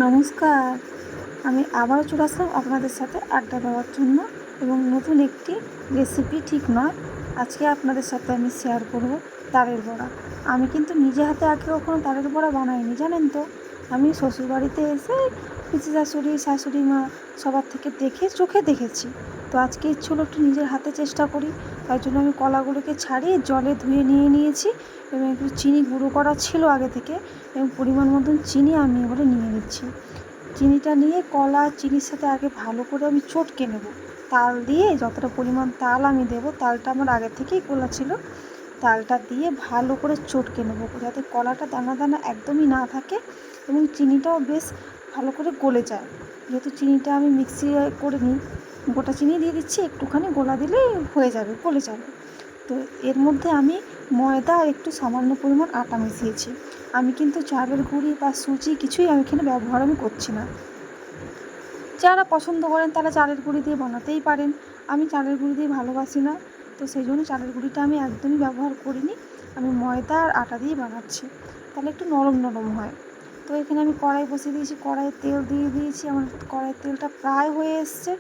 নমস্কার। আমি আবারও চলে আসলাম আপনাদের সাথে আড্ডা দেওয়ার জন্য এবং নতুন একটি রেসিপি ঠিক নয়, আজকে আপনাদের সাথে আমি শেয়ার করব তালের বড়া। আমি কিন্তু নিজে হাতে আগে কখনো তালের বড়া বানাইনি, জানেন তো। আমি শ্বশুরবাড়িতে এসে পিসি শাশুড়ি, শাশুড়ি মা সবার থেকে দেখে চোখে দেখেছি। তো আজকে ইচ্ছে হলো একটু নিজের হাতে চেষ্টা করি। তাই জন্য আমি কলাগুলোকে ছাড়িয়ে জলে ধুয়ে নিয়ে নিয়েছি এবং একটু চিনি গুঁড়ো করা ছিল আগে থেকে এবং পরিমাণ মতন চিনি আমি এবারে নিয়ে নিচ্ছি। চিনিটা নিয়ে কলা চিনির সাথে আগে ভালো করে আমি চটকে নেব। তাল দিয়ে যতটা পরিমাণ তাল আমি দেবো, তালটা আমার আগে থেকেই গোলা ছিল, তালটা দিয়ে ভালো করে চটকে নেব যাতে কলাটা দানা দানা একদমই না থাকে এবং চিনিটাও বেশ ভালো করে গলে যায়। যেহেতু চিনিটা আমি মিক্সি করে নিই, গোটা চিনি দিয়ে দিচ্ছি, একটুখানি গোলা দিলেই হয়ে যাবে, গলে যাবে। তো এর মধ্যে আমি ময়দা আর একটু সামান্য পরিমাণ আটা মিশিয়েছি। আমি কিন্তু চালের গুঁড়ি বা সুজি কিছুই আমি এখানে ব্যবহার করছি না। যারা পছন্দ করেন তারা চালের গুঁড়ি দিয়ে বানাতেই পারেন। আমি চালের গুঁড়ি দিয়ে ভালোবাসি না, তো সেই জন্য চালের গুঁড়িটা আমি একদমই ব্যবহার করিনি। আমি ময়দা আর আটা দিয়ে বানাচ্ছি, তাহলে একটু নরম নরম হয়। তো এখানে আমি কড়াই বসিয়ে দিয়েছি, কড়াইয়ে তেল দিয়ে দিয়েছি, আমার কড়াইয়ের তেলটা প্রায় হয়ে এসছে।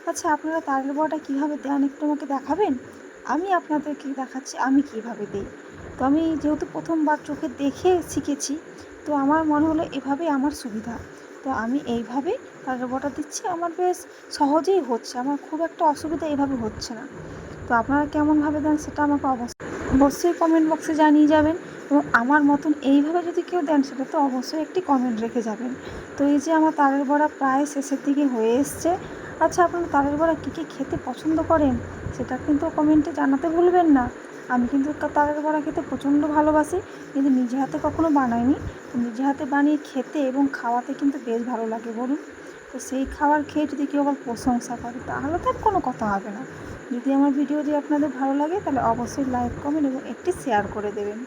আচ্ছা, আপনারা তালের বড়াটা কীভাবে দেন একটু আমাকে দেখাবেন? আমি আপনাদেরকে দেখাচ্ছি আমি কীভাবে দিই। তো আমি যেহেতু প্রথমবার চোখে দেখে শিখেছি, তো আমার মনে হলো এভাবেই আমার সুবিধা। তো আমি এইভাবেই তালের বড়াটা দিচ্ছি, আমার বেশ সহজেই হচ্ছে, আমার খুব একটা অসুবিধা এভাবে হচ্ছে না। তো আপনারা কেমনভাবে দেন সেটা আমাকে অবশ্যই কমেন্ট বক্সে জানিয়ে যাবেন এবং আমার মতন এইভাবে যদি কেউ দেন সেটা তো অবশ্যই একটি কমেন্ট রেখে যাবেন। তো এই যে আমার তালের বড়া প্রায় শেষের দিকে হয়ে এসছে। আচ্ছা, আপনারা তালের বড়া কী কী খেতে পছন্দ করেন সেটা কিন্তু কমেন্টে জানাতে ভুলবেন না। আমি কিন্তু তালের বড়া খেতে প্রচণ্ড ভালোবাসি, কিন্তু নিজে হাতে কখনো বানাইনি। তো নিজে হাতে বানিয়ে খেতে এবং খাওয়াতে কিন্তু বেশ ভালো লাগে, বলুন। তো সেই খাবার খেয়ে যদি কেউ আবার প্রশংসা করে তাহলে তো আর কোনো কথা হবে না। যদি আমার ভিডিওটি আপনাদের ভালো লাগে তাহলে অবশ্যই লাইক, কমেন্ট এবং একটি শেয়ার করে দেবেন।